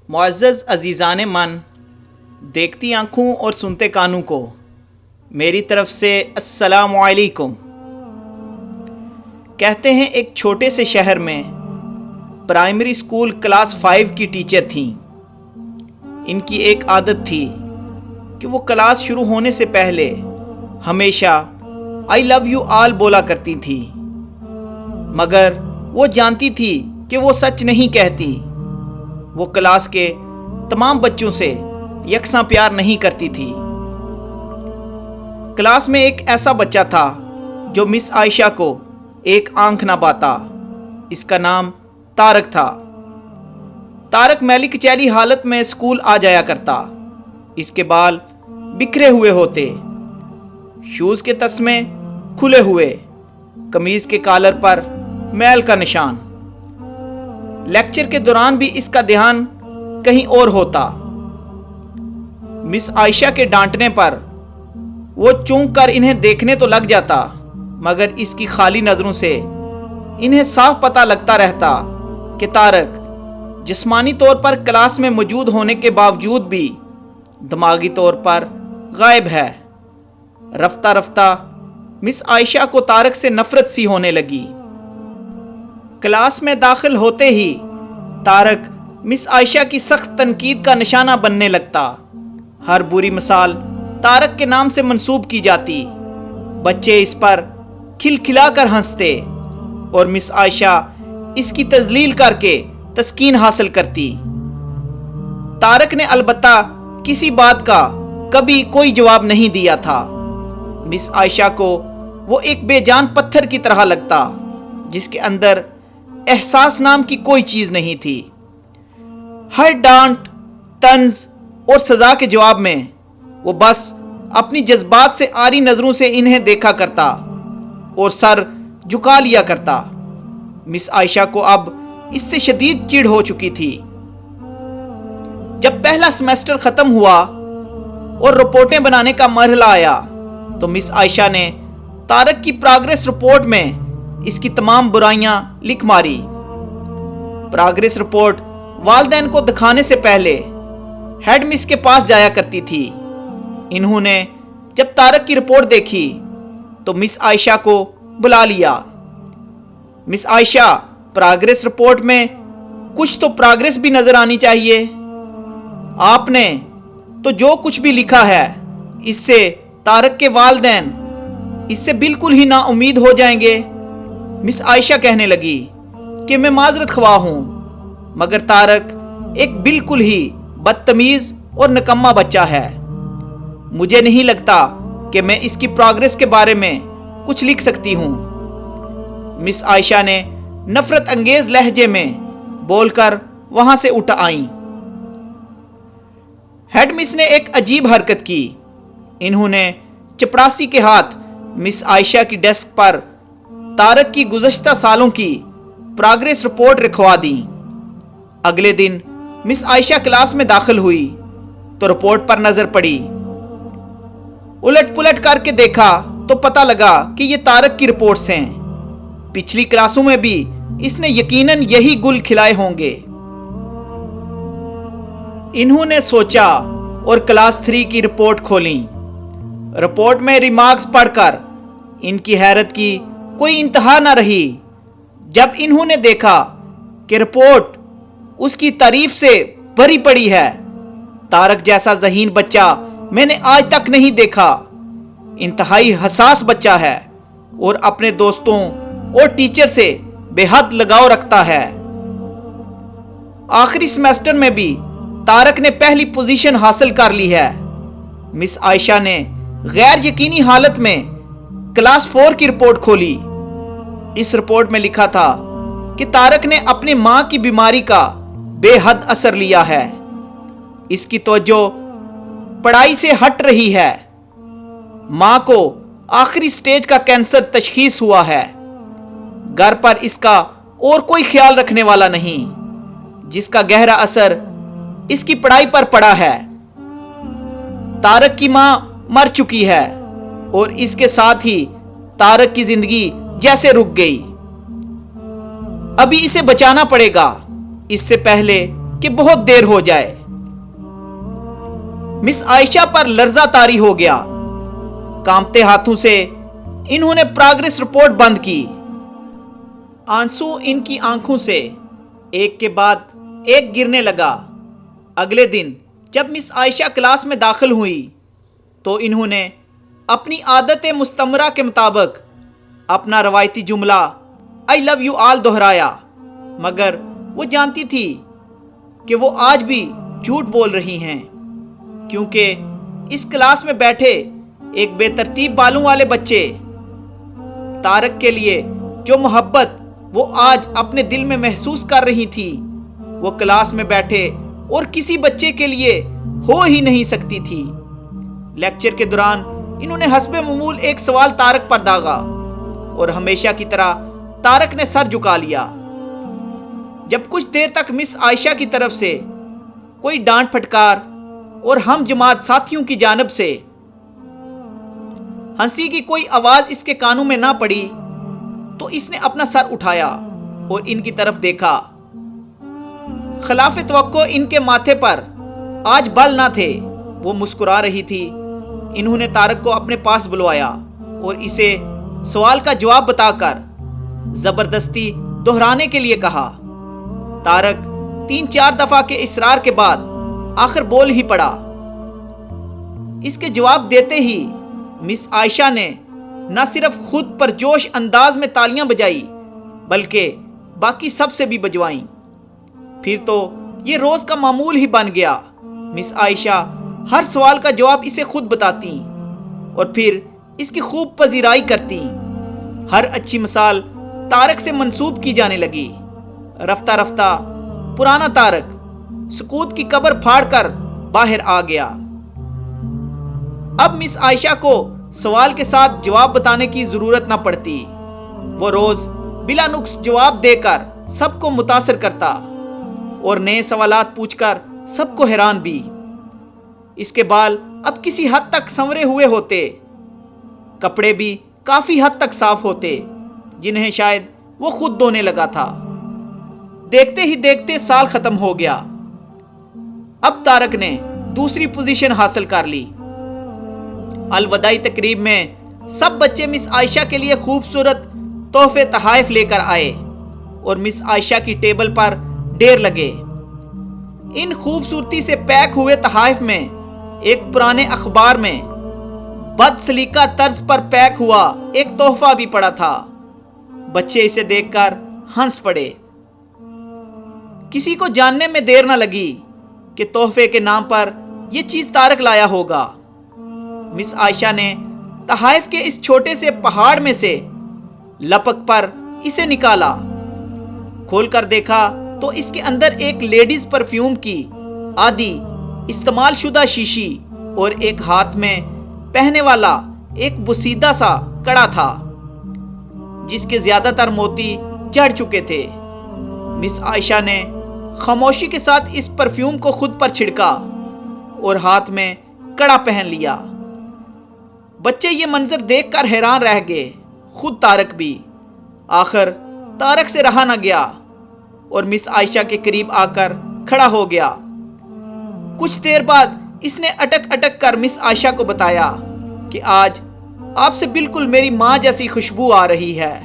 معزز عزیزان من، دیکھتی آنکھوں اور سنتے کانوں کو میری طرف سے السلام علیکم۔ کہتے ہیں ایک چھوٹے سے شہر میں پرائمری اسکول کلاس 5 کی ٹیچر تھیں۔ ان کی ایک عادت تھی کہ وہ کلاس شروع ہونے سے پہلے ہمیشہ آئی لو یو آل بولا کرتی تھی، مگر وہ جانتی تھی کہ وہ سچ نہیں کہتی۔ وہ کلاس کے تمام بچوں سے یکساں پیار نہیں کرتی تھی۔ کلاس میں ایک ایسا بچہ تھا جو مس عائشہ کو ایک آنکھ نہ باتا۔ اس کا نام طارق تھا۔ طارق میلی کچیلی حالت میں اسکول آ جایا کرتا۔ اس کے بال بکھرے ہوئے ہوتے، شوز کے تسمے کھلے ہوئے، قمیض کے کالر پر میل کا نشان۔ لیکچر کے دوران بھی اس کا دھیان کہیں اور ہوتا۔ مس عائشہ کے ڈانٹنے پر وہ چونک کر انہیں دیکھنے تو لگ جاتا، مگر اس کی خالی نظروں سے انہیں صاف پتہ لگتا رہتا کہ طارق جسمانی طور پر کلاس میں موجود ہونے کے باوجود بھی دماغی طور پر غائب ہے۔ رفتہ رفتہ مس عائشہ کو طارق سے نفرت سی ہونے لگی۔ کلاس میں داخل ہوتے ہی طارق مس عائشہ کی سخت تنقید کا نشانہ بننے لگتا۔ ہر بری مثال طارق کے نام سے منسوب کی جاتی۔ بچے اس پر کھلکھلا کر ہنستے اور مس عائشہ اس کی تذلیل کر کے تسکین حاصل کرتی۔ طارق نے البتہ کسی بات کا کبھی کوئی جواب نہیں دیا تھا۔ مس عائشہ کو وہ ایک بے جان پتھر کی طرح لگتا جس کے اندر احساس نام کی کوئی چیز نہیں تھی۔ ہر ڈانٹ، طنز اور سزا کے جواب میں وہ بس اپنی جذبات سے عاری نظروں سے انہیں دیکھا کرتا اور سر جھکا لیا کرتا۔ مس عائشہ کو اب اس سے شدید چڑ ہو چکی تھی۔ جب پہلا سیمسٹر ختم ہوا اور رپورٹیں بنانے کا مرحلہ آیا تو مس عائشہ نے طارق کی پروگریس رپورٹ میں اس کی تمام برائیاں لکھ ماری۔ پروگریس رپورٹ والدین کو دکھانے سے پہلے ہیڈ مس کے پاس جایا کرتی تھی۔ انہوں نے جب طارق کی رپورٹ دیکھی تو مس عائشہ کو بلا لیا۔ مس عائشہ، پروگریس رپورٹ میں کچھ تو پروگریس بھی نظر آنی چاہیے۔ آپ نے تو جو کچھ بھی لکھا ہے اس سے طارق کے والدین اس سے بالکل ہی نا امید ہو جائیں گے۔ مس عائشہ کہنے لگی کہ میں معذرت خواہ ہوں، مگر طارق ایک بالکل ہی بدتمیز اور نکما بچہ ہے۔ مجھے نہیں لگتا کہ میں اس کی پروگریس کے بارے میں کچھ لکھ سکتی ہوں۔ مس عائشہ نے نفرت انگیز لہجے میں بول کر وہاں سے اٹھ آئیں۔ ہیڈ مس نے ایک عجیب حرکت کی۔ انہوں نے چپڑاسی کے ہاتھ مس عائشہ کی ڈیسک پر طارق کی گزشتہ سالوں کی پروگریس رپورٹ رکھوا دی۔ اگلے دن مس عائشہ کلاس میں داخل ہوئی تو رپورٹ پر نظر پڑی۔ الٹ پلٹ کر کے دیکھا تو پتہ لگا کہ یہ طارق کی رپورٹس ہیں۔ پچھلی کلاسوں میں بھی اس نے یقیناً یہی گل کھلائے ہوں گے۔ انہوں نے سوچا اور کلاس 3 کی رپورٹ کھولیں۔ رپورٹ میں ریمارکس پڑھ کر ان کی حیرت کی کوئی انتہا نہ رہی جب انہوں نے دیکھا کہ رپورٹ اس کی تعریف سے بھری پڑی ہے۔ طارق جیسا ذہین بچہ میں نے آج تک نہیں دیکھا۔ انتہائی حساس بچہ ہے اور اپنے دوستوں اور ٹیچر سے بے حد لگاؤ رکھتا ہے۔ آخری سیمسٹر میں بھی طارق نے پہلی پوزیشن حاصل کر لی ہے۔ مس عائشہ نے غیر یقینی حالت میں کلاس 4 کی رپورٹ کھولی۔ اس رپورٹ میں لکھا تھا کہ طارق نے اپنی ماں کی بیماری کا بے حد اثر لیا ہے۔ اس کی توجہ پڑھائی سے ہٹ رہی ہے۔ ماں کو آخری سٹیج کا کینسر تشخیص ہوا ہے۔ گھر پر اس کا اور کوئی خیال رکھنے والا نہیں، جس کا گہرا اثر اس کی پڑھائی پر پڑا ہے۔ طارق کی ماں مر چکی ہے اور اس کے ساتھ ہی طارق کی زندگی جیسے رک گئی۔ ابھی اسے بچانا پڑے گا، اس سے پہلے کہ بہت دیر ہو جائے۔ مس عائشہ پر لرزہ طاری ہو گیا۔ کانپتے ہاتھوں سے انہوں نے پروگریس رپورٹ بند کی۔ آنسو ان کی آنکھوں سے ایک کے بعد ایک گرنے لگا۔ اگلے دن جب مس عائشہ کلاس میں داخل ہوئی تو انہوں نے اپنی عادت مستمرہ کے مطابق اپنا روایتی جملہ "I love you all" دہرایا، مگر وہ جانتی تھی کہ وہ آج بھی جھوٹ بول رہی ہیں، کیونکہ اس کلاس میں بیٹھے ایک بے ترتیب بالوں والے بچے طارق کے لیے جو محبت وہ آج اپنے دل میں محسوس کر رہی تھی، وہ کلاس میں بیٹھے اور کسی بچے کے لیے ہو ہی نہیں سکتی تھی۔ لیکچر کے دوران انہوں نے حسب معمول ایک سوال طارق پر داغا اور ہمیشہ کی طرح طارق نے سر جھکا لیا۔ جب کچھ دیر تک مس عائشہ کی طرف سے کوئی ڈانٹ پھٹکار اور ہم جماعت ساتھیوں کی جانب سے ہنسی کی کوئی آواز اس کے کانوں میں نہ پڑی تو اس نے اپنا سر اٹھایا اور ان کی طرف دیکھا۔ خلاف توقع ان کے ماتھے پر آج بال نہ تھے، وہ مسکرا رہی تھی۔ انہوں نے طارق کو اپنے پاس بلوایا اور اسے سوال کا جواب بتا کر زبردستی دہرانے کے لیے کہا۔ طارق 3-4 دفعہ کے اصرار کے بعد آخر بول ہی پڑا۔ اس کے جواب دیتے ہی مس عائشہ نے نہ صرف خود پر جوش انداز میں تالیاں بجائی بلکہ باقی سب سے بھی بجوائیں۔ پھر تو یہ روز کا معمول ہی بن گیا۔ مس عائشہ ہر سوال کا جواب اسے خود بتاتی اور پھر اس کی خوب پذیرائی کرتی۔ ہر اچھی مثال طارق سے منسوب کی جانے لگی۔ رفتہ رفتہ پرانا طارق سکوت کی قبر پھاڑ کر باہر آ گیا۔ اب مس عائشہ کو سوال کے ساتھ جواب بتانے کی ضرورت نہ پڑتی۔ وہ روز بلا نقص جواب دے کر سب کو متاثر کرتا اور نئے سوالات پوچھ کر سب کو حیران بھی۔ اس کے بال اب کسی حد تک سنورے ہوئے ہوتے، کپڑے بھی کافی حد تک صاف ہوتے، جنہیں شاید وہ خود دھونے لگا تھا۔ دیکھتے ہی دیکھتے سال ختم ہو گیا۔ اب طارق نے دوسری پوزیشن حاصل کر لی۔ الوداعی تقریب میں سب بچے مس عائشہ کے لیے خوبصورت تحفے تحائف لے کر آئے اور مس عائشہ کی ٹیبل پر ڈھیر لگے۔ ان خوبصورتی سے پیک ہوئے تحائف میں ایک پرانے اخبار میں بد سلیقہ طرز پر پیک ہوا ایک تحفہ بھی پڑا تھا۔ بچے اسے دیکھ کر ہنس پڑے۔ کسی کو جاننے میں دیر نہ لگی کہ تحفے کے نام پر یہ چیز طارق لایا ہوگا۔ مس عائشہ نے تحائف کے اس چھوٹے سے پہاڑ میں سے لپک پر اسے نکالا۔ کھول کر دیکھا تو اس کے اندر ایک لیڈیز پرفیوم کی آدھی استعمال شدہ شیشی اور ایک ہاتھ میں پہنے والا ایک بوسیدہ سا کڑا تھا جس کے زیادہ تر موتی جڑ چکے تھے۔ مس عائشہ نے خاموشی کے ساتھ اس پرفیوم کو خود پر چھڑکا اور ہاتھ میں کڑا پہن لیا۔ بچے یہ منظر دیکھ کر حیران رہ گئے، خود طارق بھی۔ آخر طارق سے رہا نہ گیا اور مس عائشہ کے قریب آ کر کھڑا ہو گیا۔ کچھ دیر بعد اس نے اٹک اٹک کر مس عائشہ کو بتایا کہ آج آپ سے بالکل میری ماں جیسی خوشبو آ رہی ہے۔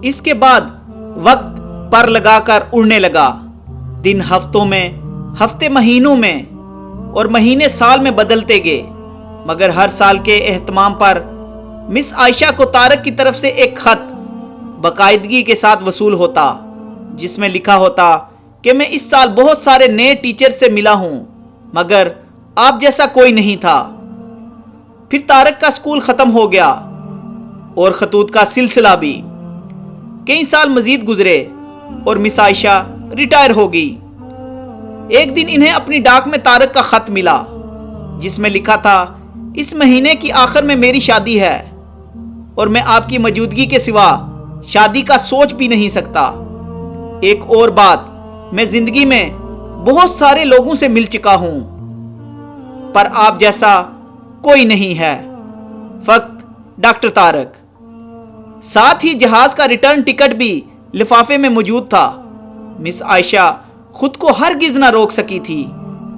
اس کے بعد وقت پر لگا کر اڑنے لگا۔ دن ہفتوں میں، ہفتے مہینوں میں اور مہینے سال میں بدلتے گئے، مگر ہر سال کے اہتمام پر مس عائشہ کو طارق کی طرف سے ایک خط باقاعدگی کے ساتھ وصول ہوتا جس میں لکھا ہوتا کہ میں اس سال بہت سارے نئے ٹیچر سے ملا ہوں مگر آپ جیسا کوئی نہیں تھا۔ پھر طارق کا سکول ختم ہو گیا اور خطوط کا سلسلہ بھی۔ کئی سال مزید گزرے اور مس عائشہ ریٹائر ہو گئی۔ ایک دن انہیں اپنی ڈاک میں طارق کا خط ملا جس میں لکھا تھا، اس مہینے کی آخر میں میری شادی ہے اور میں آپ کی موجودگی کے سوا شادی کا سوچ بھی نہیں سکتا۔ ایک اور بات، میں زندگی میں بہت سارے لوگوں سے مل چکا ہوں پر آپ جیسا کوئی نہیں ہے، فقط ڈاکٹر طارق۔ ساتھ ہی جہاز کا ریٹرن ٹکٹ بھی لفافے میں موجود تھا۔ مس عائشہ خود کو ہرگز نہ روک سکی تھی۔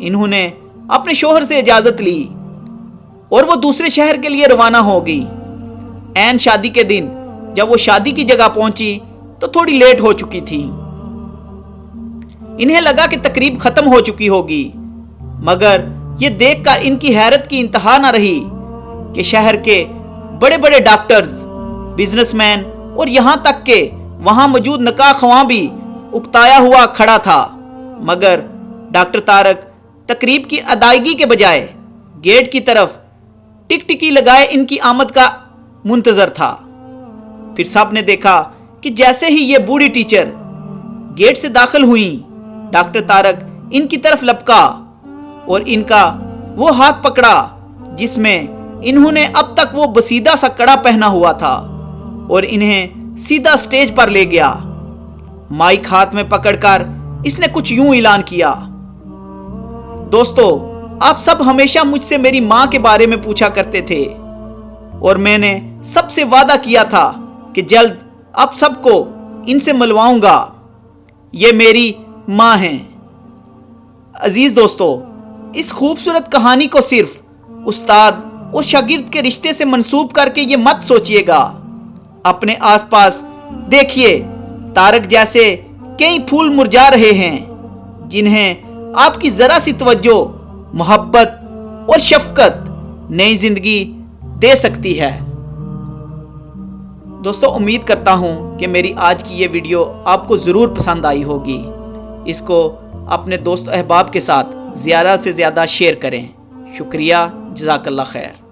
انہوں نے اپنے شوہر سے اجازت لی اور وہ دوسرے شہر کے لیے روانہ ہو گئی۔ عین شادی کے دن جب وہ شادی کی جگہ پہنچی تو تھوڑی لیٹ ہو چکی تھی۔ انہیں لگا کہ تقریب ختم ہو چکی ہوگی، مگر یہ دیکھ کر ان کی حیرت کی انتہا نہ رہی کہ شہر کے بڑے بڑے ڈاکٹرز، بزنس مین اور یہاں تک کہ وہاں موجود نکاح خواں بھی اکتایا ہوا کھڑا تھا، مگر ڈاکٹر طارق تقریب کی ادائیگی کے بجائے گیٹ کی طرف ٹک ٹکی لگائے ان کی آمد کا منتظر تھا۔ پھر سب نے دیکھا کہ جیسے ہی یہ بوڑھی ٹیچر گیٹ سے داخل ہوئیں، ڈاکٹر طارق ان کی طرف لپکا اور ان کا وہ ہاتھ پکڑا جس میں انہوں نے اب تک وہ بسیدہ سا کڑا پہنا ہوا تھا اور انہیں سیدھا سٹیج پر لے گیا۔ مائک ہاتھ میں پکڑ کر اس نے کچھ یوں اعلان کیا: دوستو، آپ سب ہمیشہ مجھ سے میری ماں کے بارے میں پوچھا کرتے تھے اور میں نے سب سے وعدہ کیا تھا کہ جلد آپ سب کو ان سے ملواؤں گا۔ یہ میری ماں ہیں۔ عزیز دوستو، اس خوبصورت کہانی کو صرف استاد اور شاگرد کے رشتے سے منسوب کر کے یہ مت سوچئے گا۔ اپنے آس پاس دیکھیے، طارق جیسے کئی پھول مرجھا رہے ہیں جنہیں آپ کی ذرا سی توجہ، محبت اور شفقت نئی زندگی دے سکتی ہے۔ دوستو، امید کرتا ہوں کہ میری آج کی یہ ویڈیو آپ کو ضرور پسند آئی ہوگی۔ اس کو اپنے دوست احباب کے ساتھ زیادہ سے زیادہ شیئر کریں۔ شکریہ، جزاک اللہ خیر۔